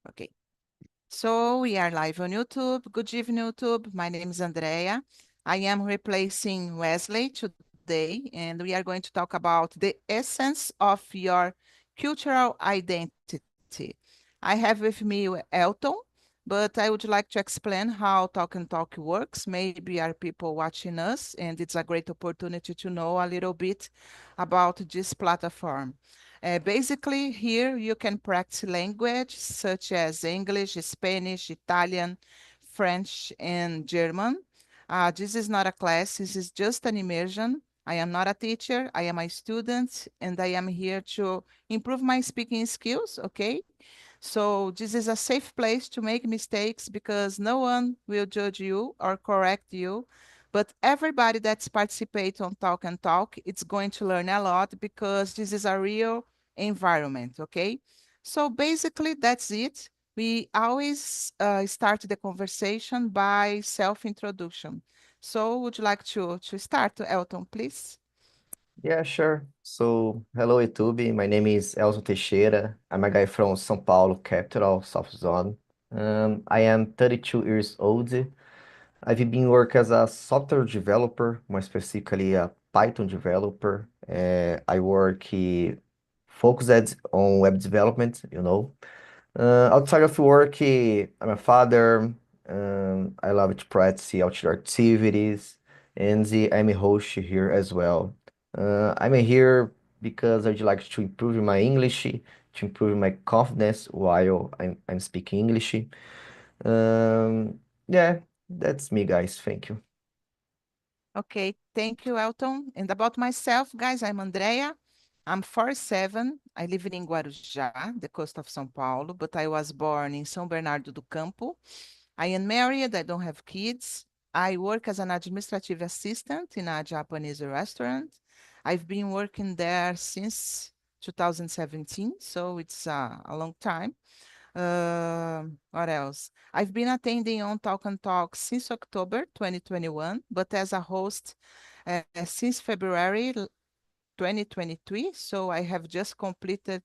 Okay. So we are live on YouTube. Good evening, YouTube. My name is Andrea. I am replacing Wesley today, and we are going to talk about the essence of your cultural identity. I have with me Elton, but I would like to explain how Talk and Talk works. Maybe are people watching us, and it's a great opportunity to know a little bit about this platform. Basically, here you can practice language such as English, Spanish, Italian, French, and German. This is not a class, this is just an immersion. I am not a teacher, I am a student, and I am here to improve my speaking skills, okay? So this is a safe place to make mistakes because no one will judge you or correct you. But everybody that's participate on Talk and Talk, it's going to learn a lot because this is a real environment, okay? So basically, that's it. We always start the conversation by self-introduction. So would you like to start, Elton, please? Yeah, sure. So, hello, YouTube. My name is Elson Teixeira. I'm a guy from São Paulo, capital, South Zone. I am 32 years old. I've been working as a software developer, more specifically a Python developer. I work focused on web development, outside of work, I'm a father. I love to practice outdoor activities, and I'm a host here as well. I'm here because I'd like to improve my English, to improve my confidence while I'm speaking English. Yeah, that's me, guys. Thank you. Okay, thank you, Elton. And about myself, guys, I'm Andrea. I'm 47. I live in Guarujá, the coast of São Paulo, but I was born in São Bernardo do Campo. I am married, I don't have kids. I work as an administrative assistant in a Japanese restaurant. I've been working there since 2017, so it's a long time. What else? I've been attending on Talk and Talk since October 2021, but as a host since February 2023. So I have just completed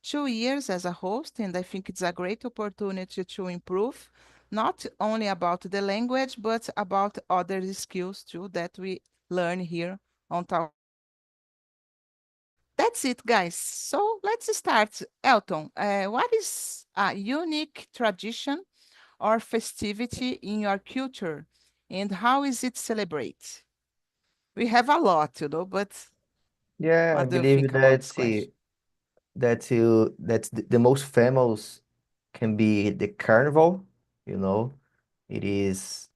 2 years as a host, and I think it's a great opportunity to improve not only about the language, but about other skills too that we learn here on Talk and Talk. That's it, guys. So let's start. Elton, what is a unique tradition or festivity in your culture, and how is it celebrated? We have a lot, but Yeah, I what do you believe think about this question? that's the most famous can be the carnival, you know. It is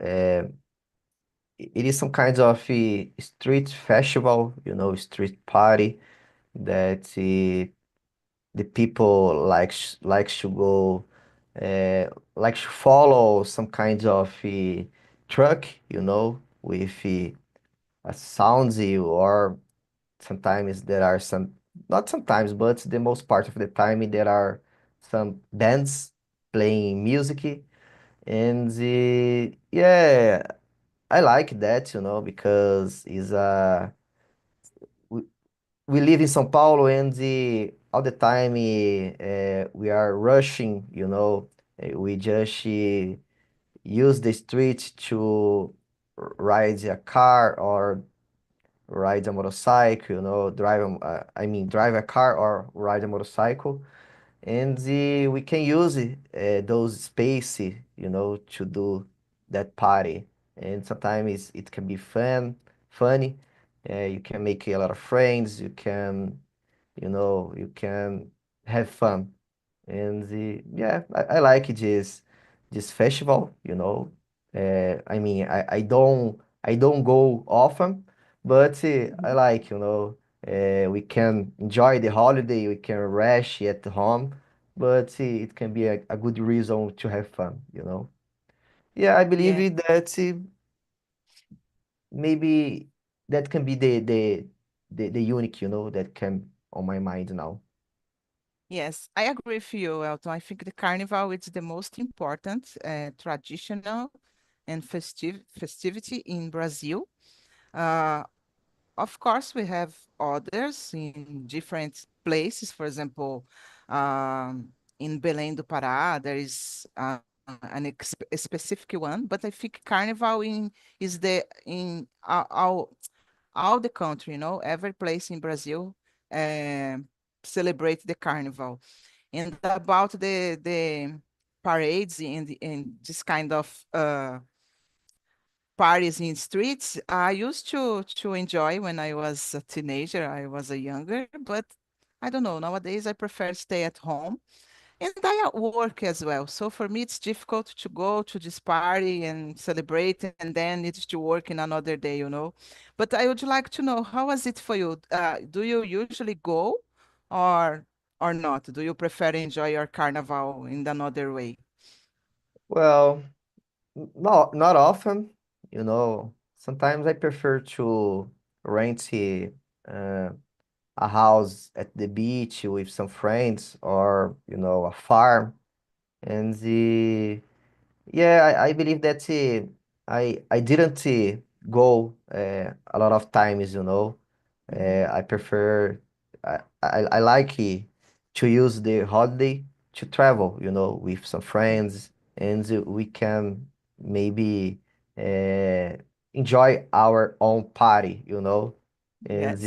uh, it is some kind of a street festival, street party that the people likes to go, likes to follow some kind of truck, with a sounds or sometimes there are some, not sometimes, but the most part of the time there are some bands playing music, and yeah, I like that, because is we, we live in São Paulo, and all the time we are rushing, we just use the street to ride a car or ride a motorcycle, I mean, drive a car or ride a motorcycle, and we can use those space, to do that party. And sometimes it can be funny. You can make a lot of friends. You can have fun. And yeah, I like this festival. I mean, I don't go often, but I Mhm. like, we can enjoy the holiday, we can rest at home, but it can be a good reason to have fun. Yeah, I Yeah. believe that maybe that can be the unique, that can on my mind now. Yes, I agree with you, Elton. I think the carnival is the most important traditional and festivity in Brazil. Uh, of course, we have others in different places. For example, in Belém do Pará, there is a specific one, but I think Carnival is the in all the country, every place in Brazil uh, celebrate the Carnival. And about the parades in this kind of parties in streets, I used to enjoy when I was a teenager, I was a younger, but I don't know. Nowadays, I prefer stay at home and I at work as well. So for me, it's difficult to go to this party and celebrate and then need to work in another day. But I would like to know, how was it for you? Do you usually go or or not? Do you prefer enjoy your carnival in another way? Well, not often, you know. Sometimes I prefer to rent uh, a house at the beach with some friends or, a farm. And I believe that I didn't go a lot of times, you know. Mhm. I prefer I like to use the holiday to travel, with some Yeah. friends, and we can maybe uh, enjoy our own party, And Yes.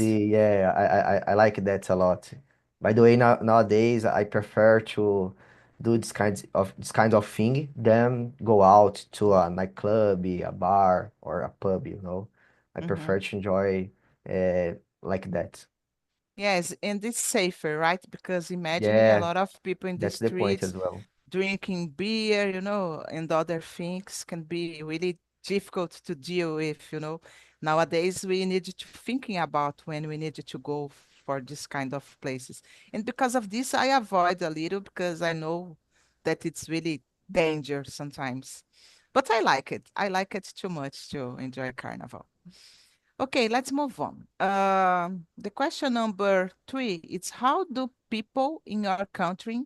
I like that a lot. By the way, nowadays I prefer to do this kind of thing than go out to a nightclub, a bar, or a pub, I Mhm. prefer to enjoy uh, like that. Yes, and it's safer, right? Because imagine a Yeah, lot of people in the that's the point streets as well. drinking beer, and other things can be really difficult to deal with. Nowadays, we need to thinking about when we need to go for this kind of places. And because of this, I avoid a little because I know that it's really danger sometimes. But I like it. I like it too much to enjoy Carnival. Okay, let's move on. The question number 3 is, how do people in your country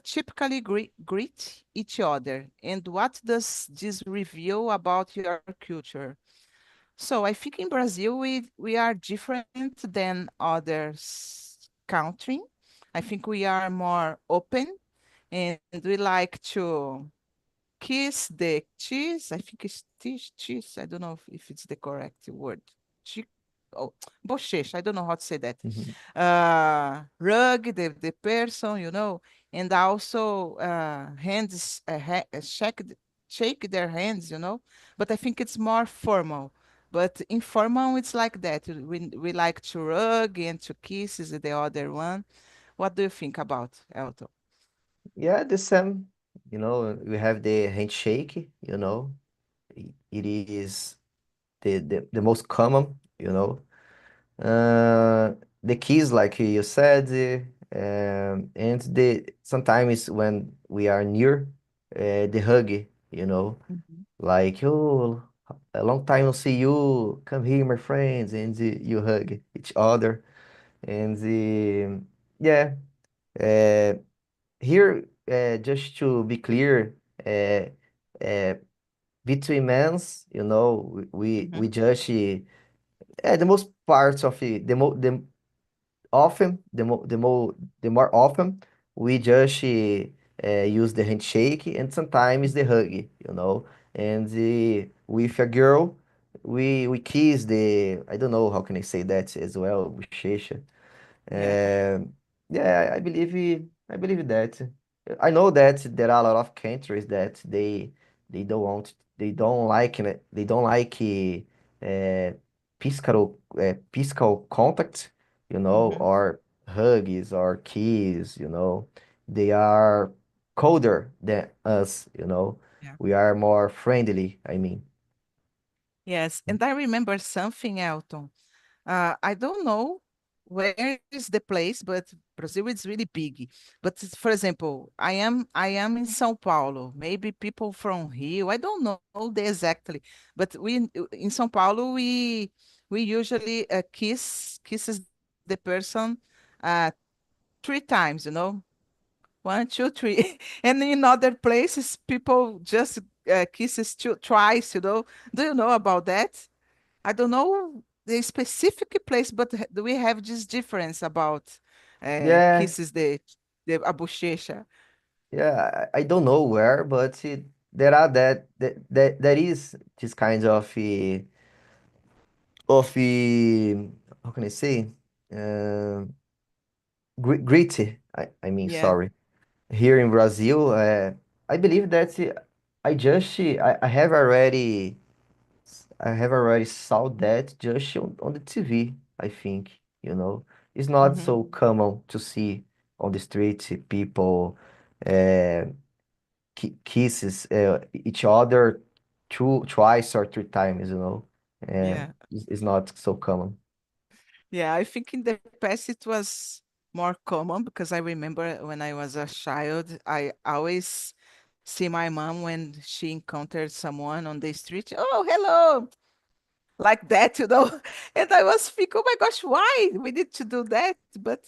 typically greet each other, and what does this reveal about your culture? So I think in Brazil we are different than others country. I think we are more open and we like to kiss the cheese. I think it's cheese. I don't know if it's the correct word. Che oh, bochecha. I don't know how to say that. Mhm. Rug the person, and also hands, shake their hands. But I think it's more formal. But informal, it's like that. We like to rug and to kiss is the other one. What do you think about Elton? Yeah, the same. We have the handshake, It is the most common, The kiss, like you said, and the sometimes when we are near, the hug, you know, Mhm. like, oh, a long time no see you, come here, my friends, and you hug each other, and yeah, uh, here, just to be clear, uh, uh, between men's, we Mhm. just the most parts of the often, the more often, we just use the handshake and sometimes the hug, And with a girl, we kiss I don't know how can I say that as well, bochecha. Yeah. Yeah, I believe that. I know that there are a lot of countries that they don't like physical contact, Mhm. or hugs or kiss, They are colder than us, Yeah. We are more friendly, I mean. Yes, and I remember something, Elton. I don't know where is the place, but Brazil is really big. But for example, I am in São Paulo. Maybe people from Rio, I don't know the exactly, but we in São Paulo we usually kisses the person uh 3 times. 1, 2, 3. And in other places, people just kisses twice. Do you know about that? I don't know the specific place, but we have this difference about Yeah, kisses the. a bochecha. Yeah, I don't know where, but there are that is this kind how can I say? Uh, Gritty. I mean, Yeah. sorry. Here in Brazil, I believe that I have already saw that just on the TV, I think, you know. It's not Hmm. so common to see on the street people uh, kisses each other twice or three times, you know. Yeah. It's not so common. Yeah, I think in the past it was more common because I remember when I was a child, I always see my mom when she encountered someone on the street. Oh, hello, like that, you know. And I was thinking, oh my gosh, why we need to do that? But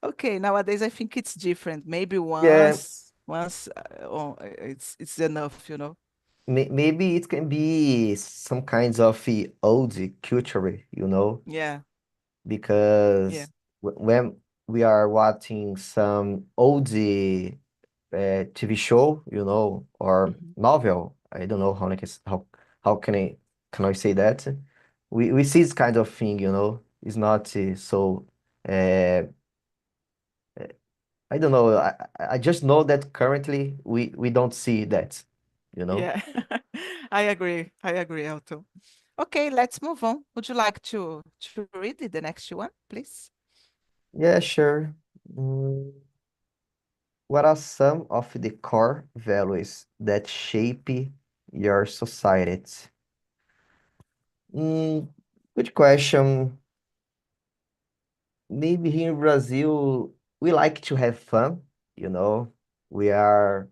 okay, nowadays I think it's different. Maybe Yeah, it's enough, you know. maybe it can be some kinds of old culture, you know, Yeah, yeah. because when we are watching some old TV show, you know, or Mhm. novel. I don't know how can I say that? We see this kind of thing, you know. It's not so. Uh, I don't know. I just know that currently we don't see that, you know. Yeah, I agree, Elton. Okay, let's move on. Would you like to read the next one, please? Yeah, sure. Mm, what are some of the core values that shape your society? Mm, good question. Maybe here in Brazil, we like to have fun, you know. We are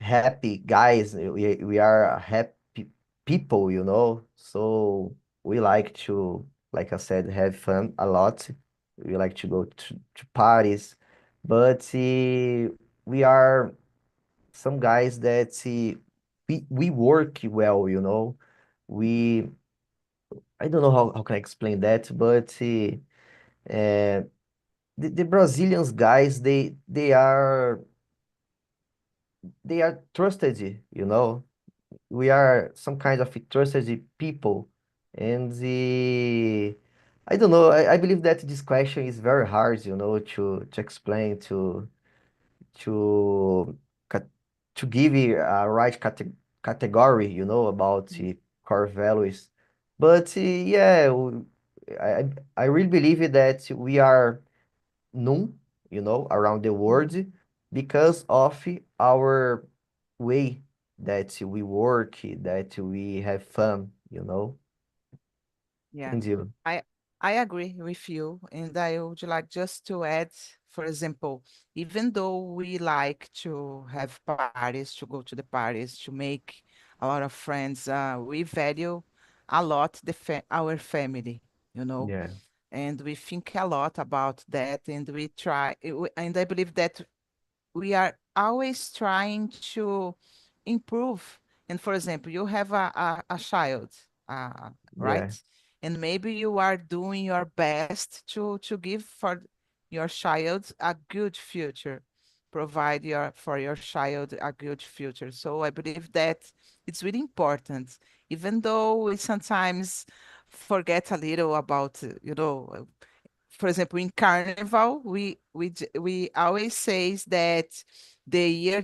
happy guys. We are happy people, you know. So we like to, like I said, have fun a lot. We like to go to parties, but we are some guys that we work well, you know. We I don't know how can I explain that, but the Brazilians guys they are trusted, you know. We are some kind of trusted people, and the I don't know. I believe that this question is very hard, you know, to explain to ca- to give you a right category, you know, about Mm. core values. But yeah, I I really believe that we are known, you know, around the Mhm. world because of our way that we work, that we have fun, you know. Yeah, And you, I I agree with you, and I would like just to add, for example, even though we like to have parties, to go to the parties, to make a lot of friends, we value a lot our family, you know, yeah, and we think a lot about that, and we try, and I believe that we are always trying to improve. And for example, you have a child, yeah, right? And maybe you are doing your best to give for your child a good future, provide for your child a good future. So I believe that it's really important, even though we sometimes forget a little about, for example, in Carnival, we always says that the year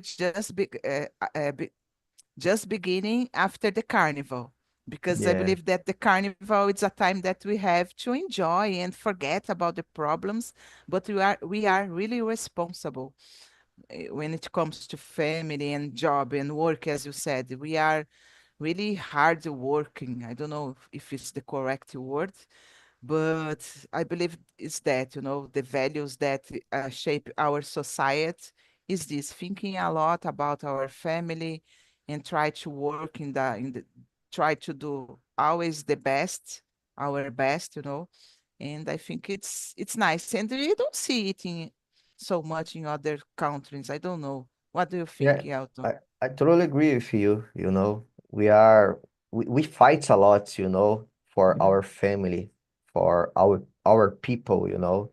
just beginning after the Carnival, because I yeah, believe that the Carnival is a time that we have to enjoy and forget about the problems, but we are really responsible when it comes to family and job and work, as you said. We are really hard working. I don't know if it's the correct word, but I believe it's that, the values that shape our society is this, thinking a lot about our family and try to work try to do always the best, our best, and I think it's nice. And you don't see it so much in other countries. I don't know. What do you yeah. think, Elton? I totally agree with you, you know. We fight a lot, you know, for Mhm. our family, for our people, you know.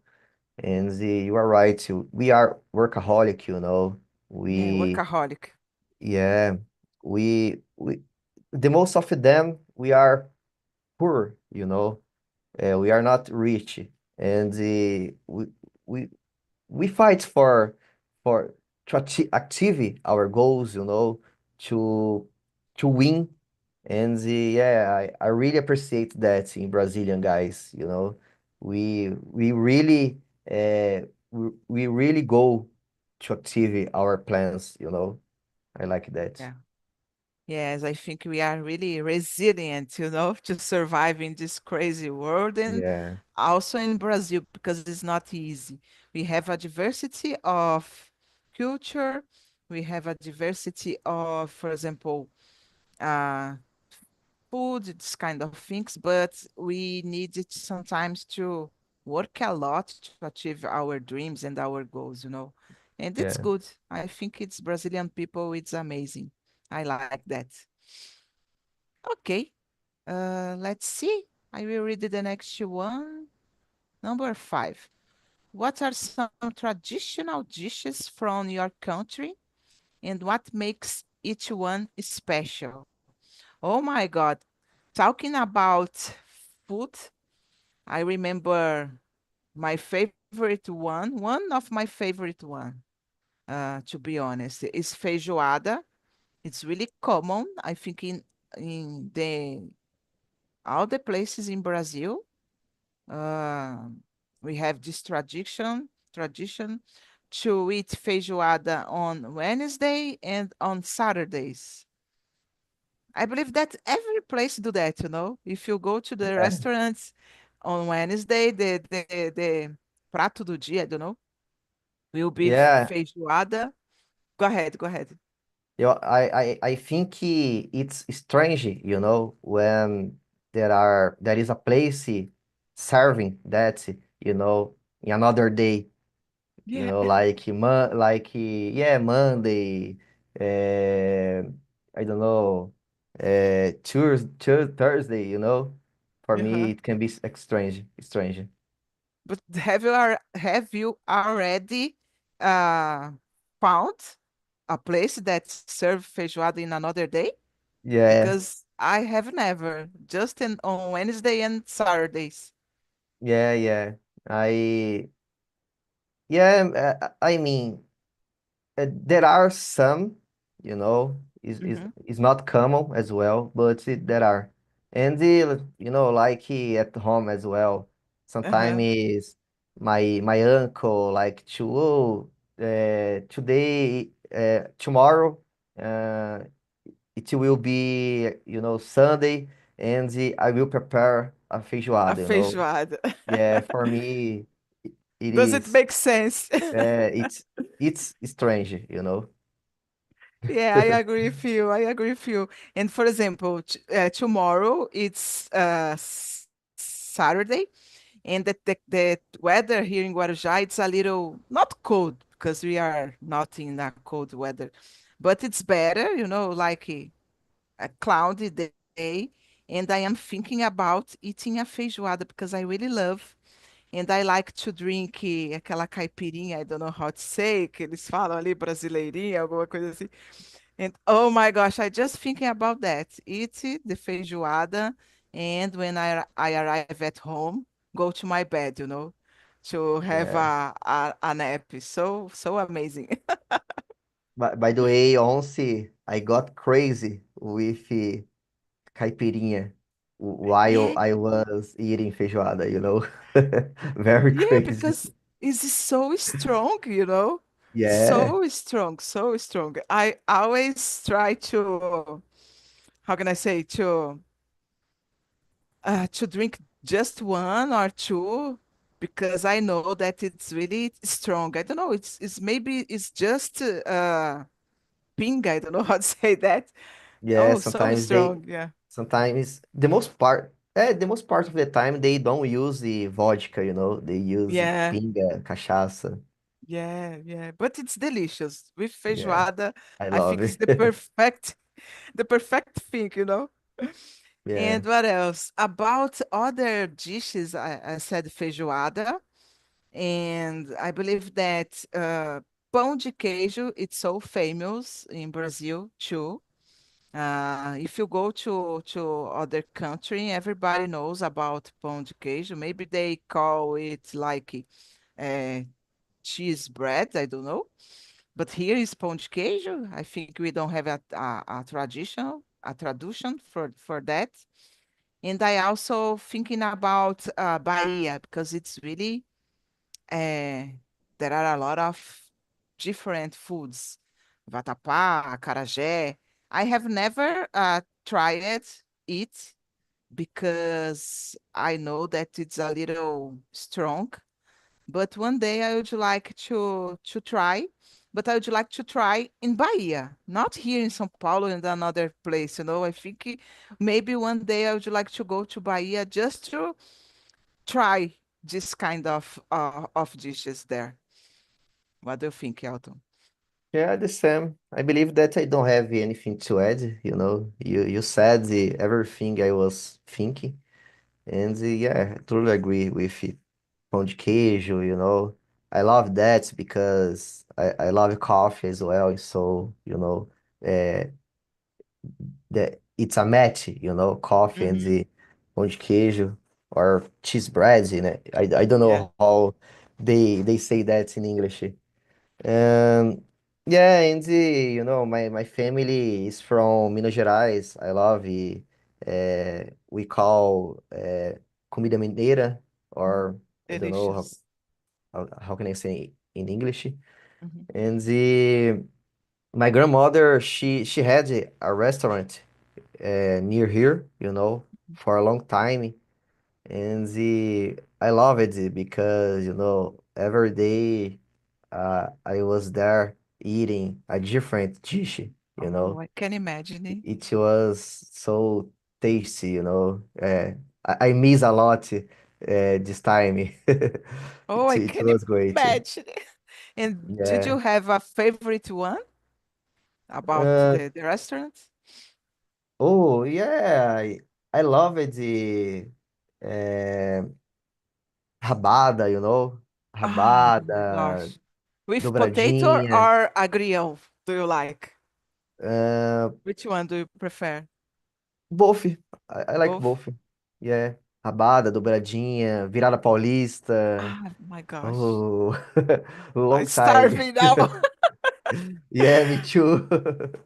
And you are right. We are workaholic, you know. Yeah, We, workaholic. yeah, we, the most of them, we are poor, you know. We are not rich, and we we fight for to achieve our goals, you know, to to win. And yeah, I really appreciate that in Brazilian guys, you know. We really we really go to achieve our plans, you know. I like that. Yeah. Yes, I think we are really resilient, to survive in this crazy world and Yeah, also in Brazil because it's not easy. We have a diversity of culture, we have a diversity of, for example, uh, food, this kind of things, but we need it sometimes to work a lot to achieve our dreams and our goals. And it's yeah. good. I think it's Brazilian people, it's amazing. I like that. Okay, let's see. I will read the next one. Number 5. What are some traditional dishes from your country and what makes each one special? Oh my God. Talking about food, I remember my favorite one of my favorite one, to be honest, is feijoada. It's really common, I think, in the all the places in Brazil. Uh, we have this tradition to eat feijoada on Wednesday and on Saturdays. I believe that every place do that. If you go to the restaurants on Wednesday, the prato do dia, I don't know, will be Yeah, feijoada. Go ahead, go ahead. I think it's strange, you know, when there is a place serving that, you know, in another day, you Yeah. know, yeah, Monday, uh, I don't know, Thursday, you know. For me, Uh-huh. it can be strange. But have you already uh, found a place that serve feijoada in another day? Yeah, Because I have never, just on Wednesday and Saturdays. yeah. I yeah, I mean. There are some, you know, Hmm. is not common as well, but there are. And you know, like at home as well. Sometimes Uh-huh. is my uncle like today tomorrow uh, it will be, you know, Sunday, and I will prepare a A feijoada, you know. feijoada. Yeah, for me it Does it is make sense? it's strange, you know. Yeah, I agree with you. I agree with you. And for example, tomorrow it's Saturday, and the weather here in Guarujá, it's a little not cold because we are not in a cold weather, but it's better, like a cloudy day. And I am thinking about eating a feijoada because I really love. And I like to drink aquela caipirinha, I don't know how to say, que eles falam ali, brasileirinha, alguma coisa assim. And oh my gosh, I just thinking about that. Eat the feijoada, and when I arrive at home, go to my bed, to have Yeah. a nap. So amazing. By the way, once I got crazy with caipirinha while Yeah, I was eating feijoada, you know? Very yeah, crazy. because it's so strong. Yeah, So strong, so strong. I always try to, how can I say, to drink just one or two because I know that it's really strong. I don't know. It's maybe it's just ping. I don't know how to say that. yeah, Oh, so strong. Yeah. sometimes the most part of the time they don't use the vodka, you know? They use Yeah. pinga, cachaça. Yeah. Yeah. But it's delicious. With Yeah, feijoada, I I love think it's it. the perfect thing. Yeah, And what else? About other dishes, I said feijoada. And I believe that pão de queijo, it's so famous in Brazil too. If you go to other country, everybody knows about pão de queijo. Maybe they call it like uh, cheese bread, I don't know. But here is pão de queijo. I think we don't have a tradition for that. And I also thinking about Bahia because it's really uh, there are a lot of different foods. Vatapá, acarajé. I have never tried it because I know that it's a little strong. But one day I would like to try. But I would like to try in Bahia, not here in São Paulo and another place. I think maybe one day I would like to go to Bahia just to try this kind of dishes there. What do you think, Elton? Yeah, the same. I believe that I don't have anything to add, you know. You said everything I was thinking. And yeah, I totally agree with it. Pão de queijo, you know. I love that because I love coffee as well. So, you know, uh, that it's a match, you know, coffee and Mm-hmm. the pão de queijo or cheese bread, you know. I don't Yeah. know how they say that in English. Um, yeah, and you know, my family is from Minas Gerais. I love it. We call comida mineira, Mm. or I don't know Delicious. how can I say in English. Hmm. And my grandmother, she had a restaurant near here, you know, for a long time. And I love it because, you know, every day I was there eating a different dish, you Oh, know. I can imagine it. It was so tasty, you know. I miss a lot this time. Oh, I It can was great. imagine it. And did Yeah. you have a favorite one about Uh, the restaurant? oh, yeah. I love it. The uh, rabada, you know. Ah, my Rabada, gosh. With potato dobradinha. or agrião, do you like? Uh, Which one do you prefer? both. I like Both? both. Yeah. Rabada, dobradinha, virada paulista. Ah, my gosh. Oh, I'm long time. starving now. Yeah, me too.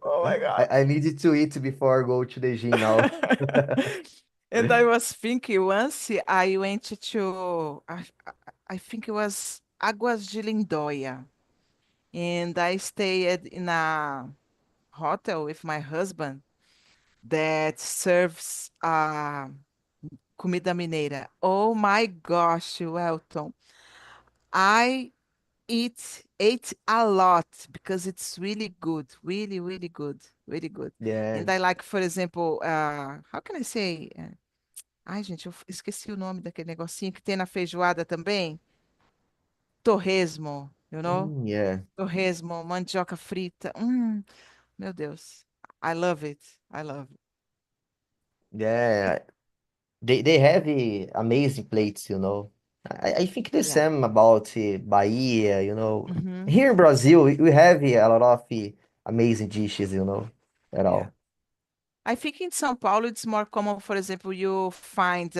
Oh my I gosh. needed to eat before I go to the gym now. And I was thinking once I went to, I think it was Águas de Lindóia, and I stayed in a hotel with my husband that serves comida mineira. Oh my gosh, Welton. I ate a lot because it's really good, really, really good, really good. Yeah. And I like, for example, how can I say? Ai, gente, eu esqueci o nome daquele negocinho que tem na feijoada também. Torresmo, you know? Yeah. Torresmo, mandioca frita. Meu Deus. I love it. I love it. Yeah. They have amazing plates, you know. I think the Yeah. same about Bahia, you know. Hmm. Here in Brazil, we have a lot of amazing dishes, you know, at Yeah. all. I think in São Paulo it's more common, for example, you find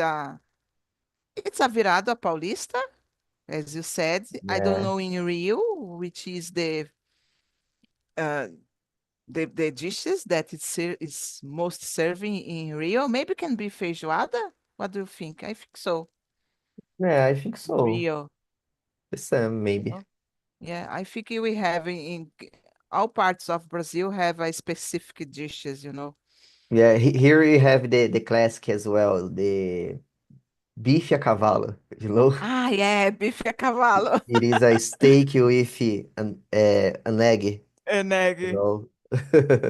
it's a virada paulista, as you said. I don't Yeah. know in Rio, which is uh, the dishes that is most serving in Rio. Maybe can be feijoada. What do you think? I think so. Yeah, I think so. Rio. The same, maybe. Oh, yeah, I think we have all parts of Brazil have a specific dishes. Yeah, here we have the classic as well, the bife a cavalo, you know? Ah, yeah, bife a cavalo It is a steak with an egg, and you egg. know?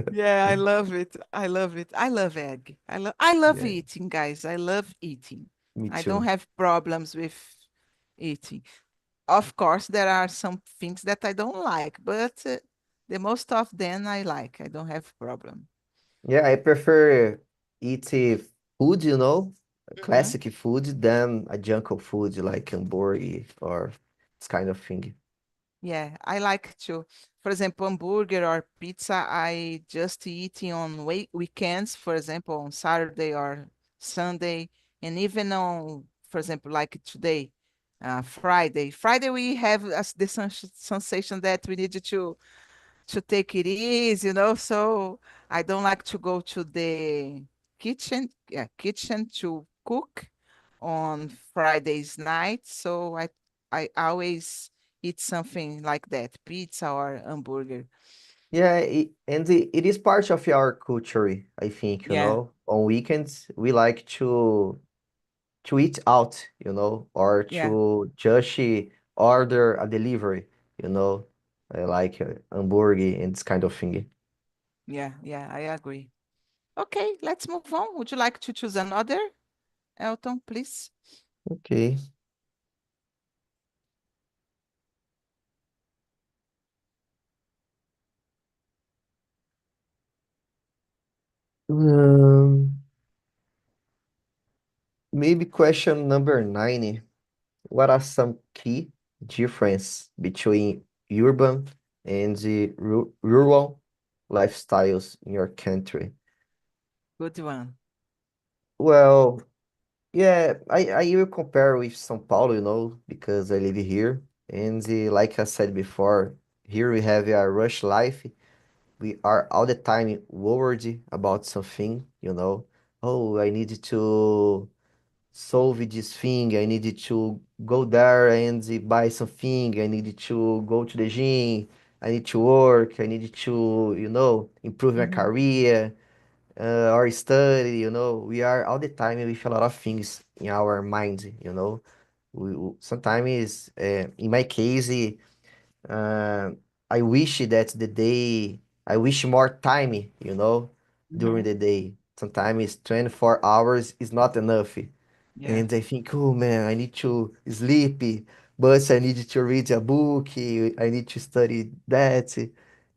Yeah, I love it. I love it. I love egg. I love Yeah, eating, guys. I love eating. me I don't too. have problems with eating. Of course, there are some things that I don't like, but the most of them I like. I don't have problem. Yeah, I prefer eat food, you know, Hmm. classic food than a junk food like hamburger or. this kind of thing. Yeah, I like to, for example, hamburger or pizza, I just eating on weekends, for example, on Saturday or Sunday, and even on, for example, like today, Friday. Friday we have the sensation that we need to take it easy, so I don't like to go to the kitchen to cook on Fridays night. So I always eat something like that, pizza or hamburger. Yeah, it is part of our culture, I think, you Yeah, know. On weekends, we like to eat out, you know, or yeah, to just order a delivery, you know, like hamburger and this kind of thing. yeah, I agree. Okay, let's move on. Would you like to choose another, Elton, please? Okay. Um, Maybe question number 9. What are some key difference between urban and the rural lifestyles in your country? Good one. Well, yeah, I will compare with São Paulo, you know, because I live here. And like I said before, here we have a rush life. We are all the time worried about something, you know. Oh, I need to solve this thing. I need to go there and buy something. I need to go to the gym. I need to work. I need to, you know, improve my Hmm. career or study. You know, we are all the time with a lot of things in our mind. You know, sometimes, in my case, uh, I wish that the day, I wish more time. You know, during Hmm. the day. Sometimes 24 hours is not enough. Yeah. And I think, oh man, I need to sleep, but I need to read a book, I need to study that.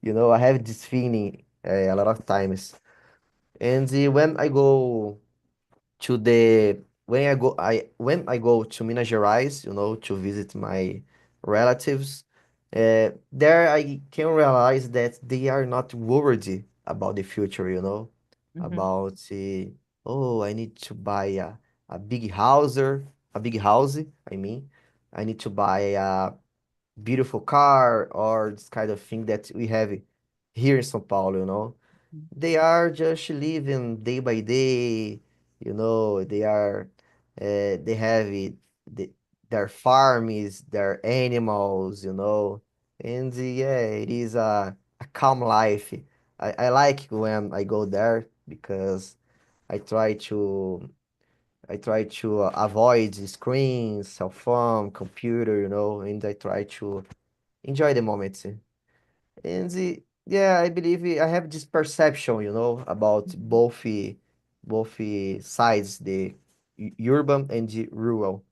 You know, I have this feeling a lot of times. And when I go to the when I go to Minas Gerais, you know, to visit my relatives, there I can realize that they are not worried about the future, you know, Hmm. about oh, I need to buy a big house, a big house, I mean, I need to buy a beautiful car or this kind of thing that we have here in São Paulo, you know. They are just living day by day, you know. They have the, their farms, their animals, you know. And yeah, it is a calm life. I like when I go there because I try to I try to avoid screens, cell phone, computer, you know, and I try to enjoy the moment. And yeah, I believe I have this perception, you know, about Hmm. both sides, the urban and the rural.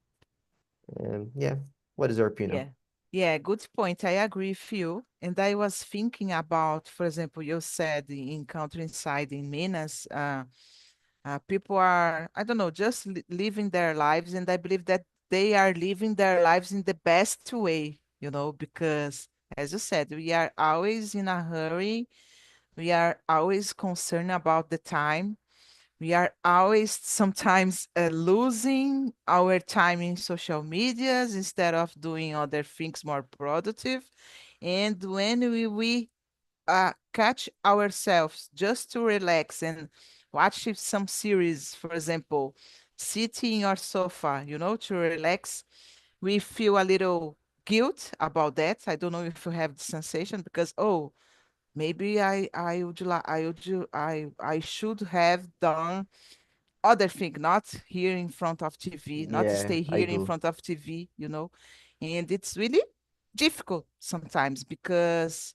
And yeah, what is your opinion? Yeah. Yeah, good point. I agree with you. And I was thinking about, for example, you said in countryside in Minas, people are, I don't know, just living their lives. And I believe that they are living their lives in the best way, because as you said, we are always in a hurry. We are always concerned about the time. We are always sometimes losing our time in social medias instead of doing other things more productive. And when we catch ourselves just to relax and watch some series, for example, sitting in your sofa, to relax, we feel a little guilt about that. I don't know if you have the sensation because, oh, maybe I would like I should have done other thing, not here in front of TV, not Yeah, stay I here in do. front of TV. And it's really difficult sometimes because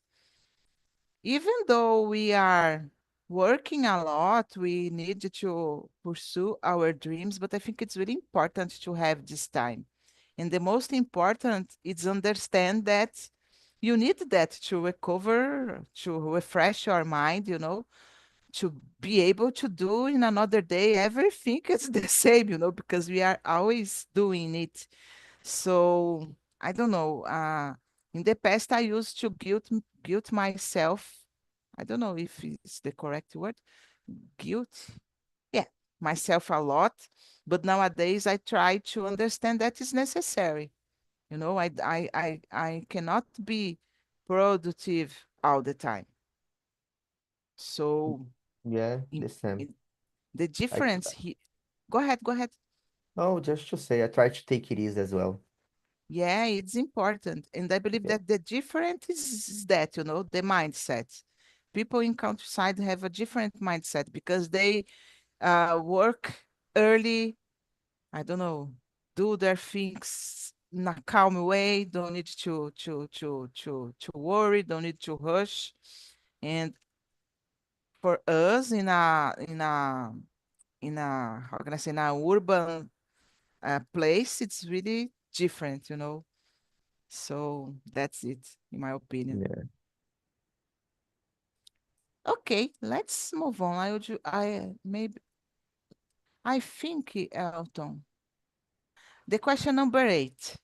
even though we are working a lot, we need to pursue our dreams, but I think it's really important to have this time. And the most important is understand that you need that to recover, to refresh your mind, to be able to do in another day everything is the same, because we are always doing it. So I don't know. In the past, I used to guilt myself. I don't know if it's the correct word. Guilt, yeah, myself a lot. But nowadays, I try to understand that is necessary. I cannot be productive all the time. So Yeah, in, the same. in the I difference he Go ahead, go ahead. no, just to say, I try to take it easy as well. Yeah, it's important. And I believe Yeah, that the difference is that, the mindset. People in countryside have a different mindset because they work early, I don't know, do their things in a calm way, don't need to worry, don't need to rush. And for us in a how can I say, in a urban place, it's really different. So that's it, in my opinion. yeah, Okay, let's move on. I think, Elton, the question number 8.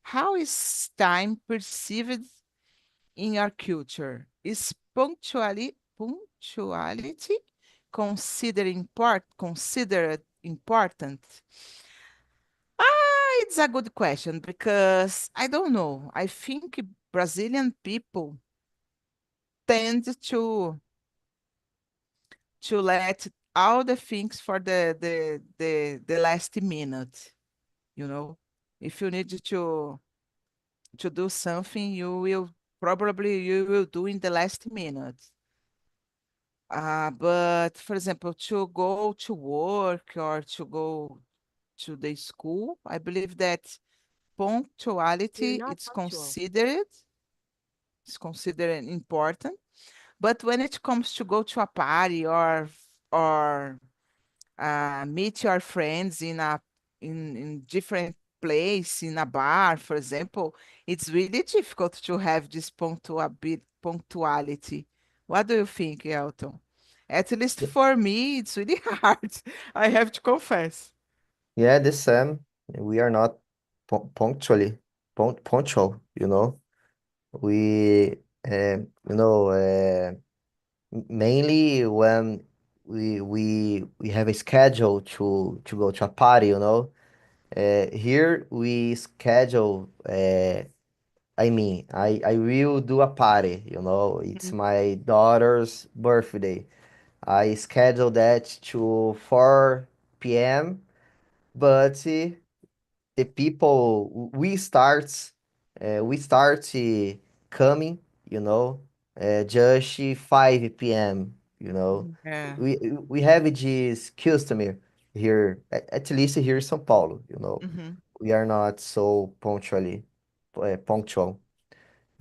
How is time perceived in your culture? Is punctuality considered important? It's a good question because I don't know. I think Brazilian people tend to let all the things for the last minute, you know. If you need to do something, you will do in the last minute. But for example, to go to work or to go to the school, I believe that punctuality is considered important. But when it comes to go to a party or meet your friends in different place in a bar, for example, it's really difficult to have this punctuality. What do you think, Elton? At least yeah, for me, it's really hard. I have to confess. yeah, the same. We are not punctual, you know. We, mainly when we have a schedule to go to a party, you know. Here we schedule. I will do a party, you know. It's Mhm, my daughter's birthday. I schedule that to 4 p.m. But the people we start coming, you know, just 5 p.m. You know, yeah. we have this custom here, at least here in São Paulo. You know, Mhm, we are not so punctual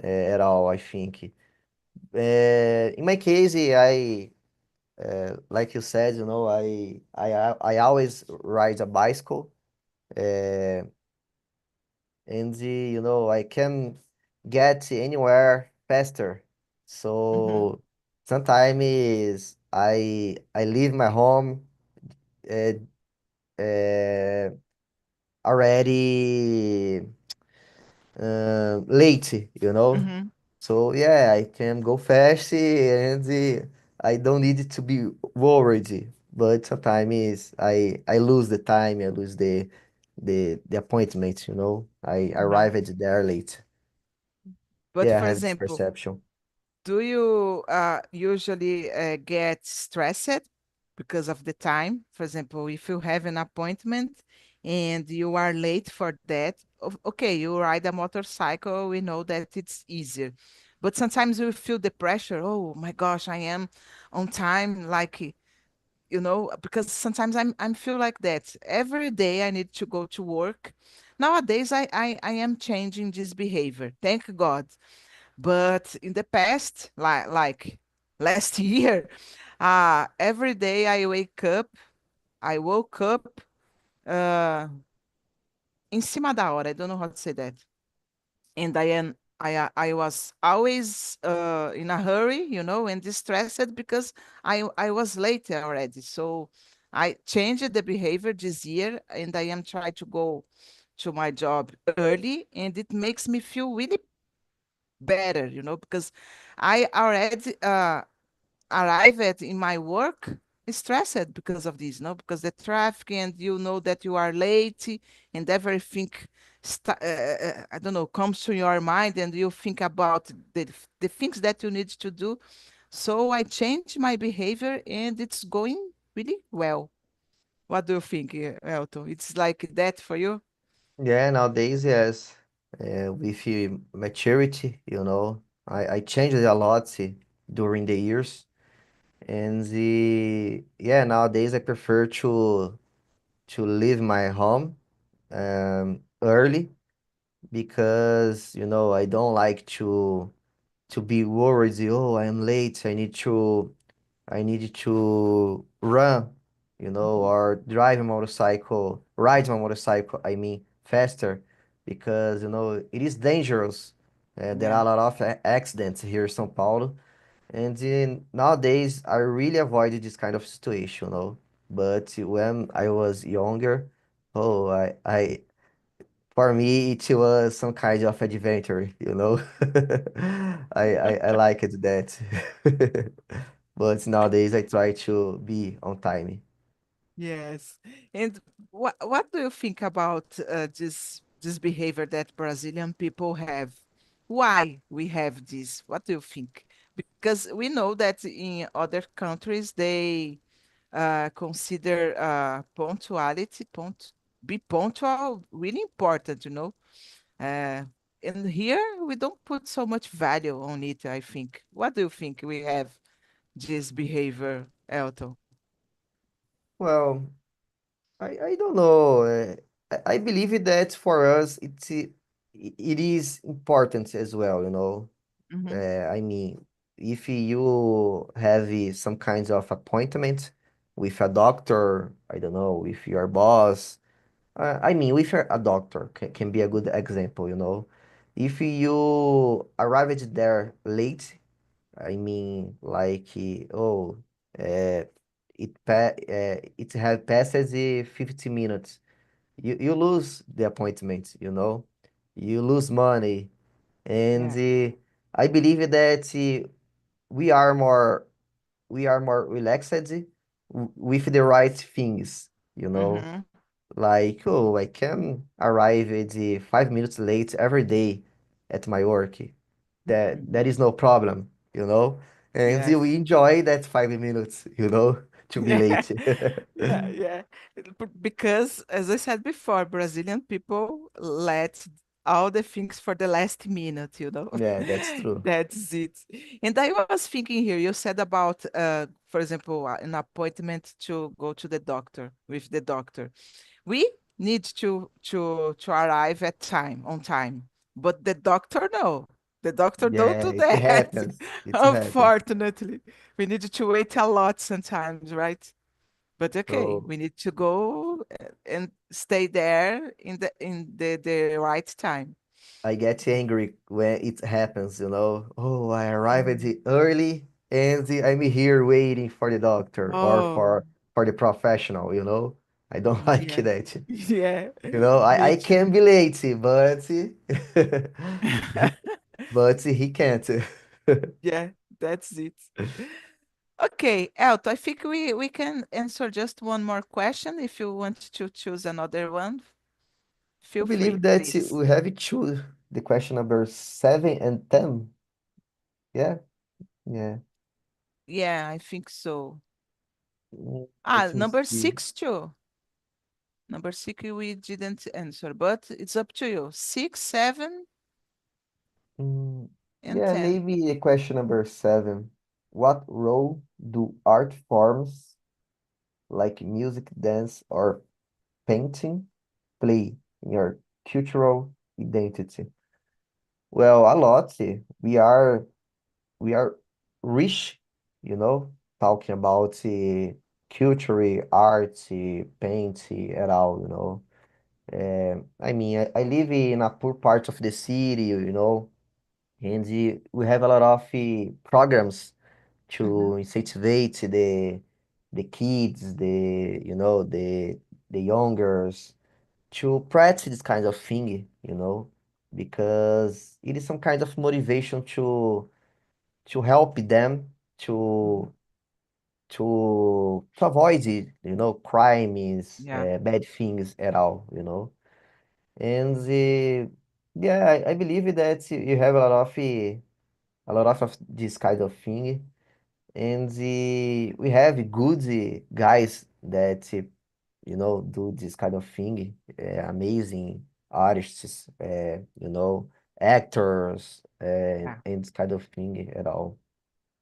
at all, I think. In my case, like you said, you know, I always ride a bicycle, uh, and you know, I can get anywhere faster. mhm, So sometimes I leave my home uh, uh, already late, you know. mhm. So yeah, I can go fast and I don't need to be worried. But sometimes I lose the time, I lose the appointment, you know. I Uh-huh. arrive at there late. But Yeah, I for have this example, perception. do you usually get stressed because of the time? For example, if you have an appointment and you are late for that, okay, you ride a motorcycle, we know that it's easier. But sometimes we feel the pressure. Oh my gosh, I am on time, like, because sometimes I'm feel like that. Every day I need to go to work. Nowadays I am changing this behavior. Thank God. But in the past, like last year, every day I woke up uh, em cima da hora. I don't know how to say that. And I was always in a hurry, and distressed because I was late already. So I changed the behavior this year, and I am trying to go to my job early, and it makes me feel really better, because I already arrive at in my work stressed because of this, because the traffic, and you know that you are late, and everything I don't know, comes to your mind, and you think about the things that you need to do. So I change my behavior, and it's going really well. What do you think, Elton? It's like that for you? Yeah, nowadays, yes. With maturity, I changed a lot during the years. And yeah, nowadays I prefer to leave my home early because, I don't like to be worried, oh, I am late, I need to run, Mhm. or drive a motorcycle, ride my motorcycle, I mean, faster, because, it is dangerous. There Yeah. are a lot of accidents here in São Paulo, and nowadays I really avoided this kind of situation. But when I was younger, oh, for me, it was some kind of adventure. I liked that. But nowadays I try to be on time. Yes. And what do you think about this behavior that Brazilian people have? Why we have this? What do you think? Because we know that in other countries they consider punctuality, be punctual, really important, Uh, and here we don't put so much value on it, I think. What do you think we have this behavior, Elton? Well, I don't know. I believe that for us it is important as well. Hmm. I mean, if you have some kinds of appointment with a doctor, I don't know, with your boss, I mean, with a doctor can be a good example. If you arrived there late, I mean, like, oh, uh, it had passed the 50 minutes. You lose the appointment. You lose money. And Yeah. I believe that we are more we are more relaxed with the right things. Hmm. Like, oh, I can arrive at 5 minutes late every day at my work. That Hmm. is no problem. And Yes. we enjoy that 5 minutes, to be late. Yeah, yeah. Because, as I said before, Brazilian people let all the things for the last minute. Yeah, that's true. That's it. And I was thinking here, you said about, for example, an appointment to go to the doctor with the doctor. We need to arrive at time, on time, but the doctor no. The doctor don't Yeah, do it that. happens. It happens. Unfortunately, we need to wait a lot sometimes, right? But okay, So we need to go and stay there in the right time. I get angry when it happens. Oh, I arrived Mm. early and I'm here waiting for the doctor or Oh, for the professional. I don't like yeah. that. Yeah, I me can too. be late, but but he can't. Yeah, that's it. Okay, Elto, I think we can answer just one more question. If you want to choose another one, I feel believe free, that please. we have choose the question number 7 and 10. Yeah, yeah. Yeah, I think so. Let me Number see. six too. Number six we didn't answer, but it's up to you. Six, seven, Mm, and yeah, 10. maybe the question number 7. What role do art forms like music, dance, or painting play in your cultural identity? Well, a lot. We are rich, talking about culture, art, painting, and all. I mean, I live in a poor part of the city, and we have a lot of programs Mm-hmm. to incentivize the kids, the youngers to practice this kind of thing, because it is some kind of motivation to help them Mhm. to to avoid it, crimes, Yeah, bad things at all, And yeah, I believe that you have a lot of this kind of thing, and we have good guys that do this kind of thing, amazing artists, actors, yeah. and this kind of thing at all.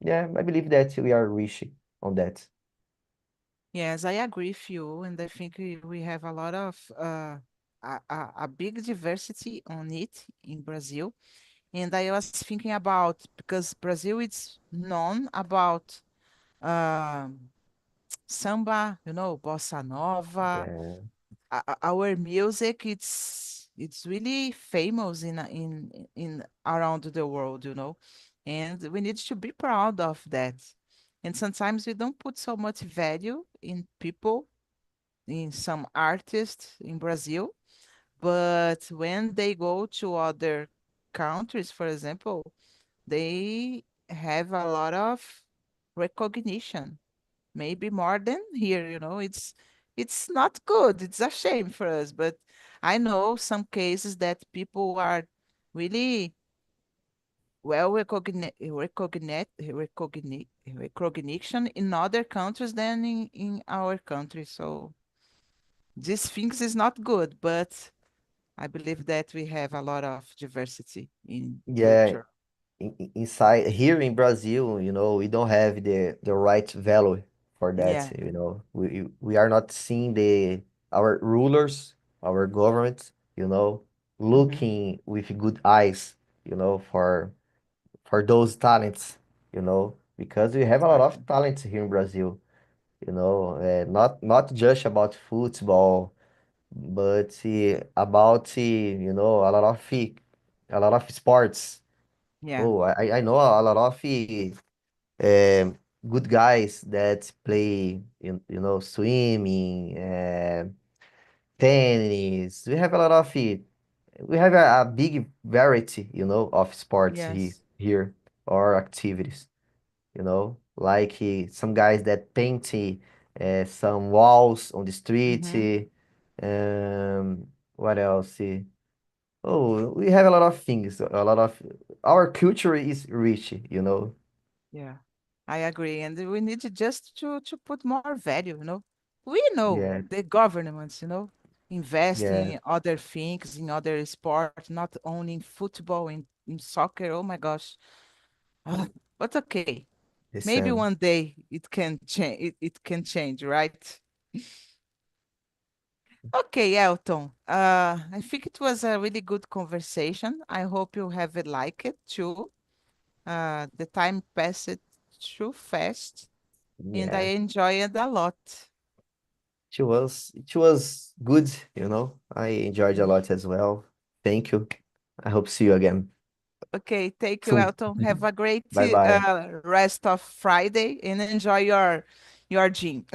Yeah, I believe that we are rich on that. Yes, I agree with you, and I think we have a lot of a big diversity on it in Brazil. And I was thinking about because Brazil is known about um samba, bossa nova. Yeah, Our music, it's really famous in around the world, and we need to be proud of that. And sometimes we don't put so much value in people, in some artists in Brazil, but when they go to other countries, for example, they have a lot of recognition, maybe more than here, it's not good. It's a shame for us, but I know some cases that people are really well recognition in other countries than in our country. So these things is not good, but I believe that we have a lot of diversity in yeah. culture. Inside here in Brazil, we don't have the right value for that. Yeah. We are not seeing our rulers, our government, Hmm. looking with good eyes, for those talents, because we have a lot Exactly. of talents here in Brazil, not just about football, but about a lot of sports. Yeah. Oh, I know a lot of good guys that play, swimming, tennis. We have a big variety, of sports Yes. here or activities, like some guys that paint some walls on the street. Hmm. What else? Oh, we have a lot of things. Our culture is rich. Yeah, I agree. And we need to just to put more value, We know Yeah, the governments, invest yeah, in other things, in other sport, not only in football, in soccer. Oh my gosh. Ah, but okay, the maybe same. one day it can change. It can change, right? Okay, Elton. I think it was a really good conversation. I hope you have liked it too. The time passed too fast, and I Yeah, enjoyed a lot. it was good. I enjoyed a lot as well. Thank you. I hope see you again Okay, thank you, soon. Elton. Have a great Bye bye. rest of Friday and enjoy your gym.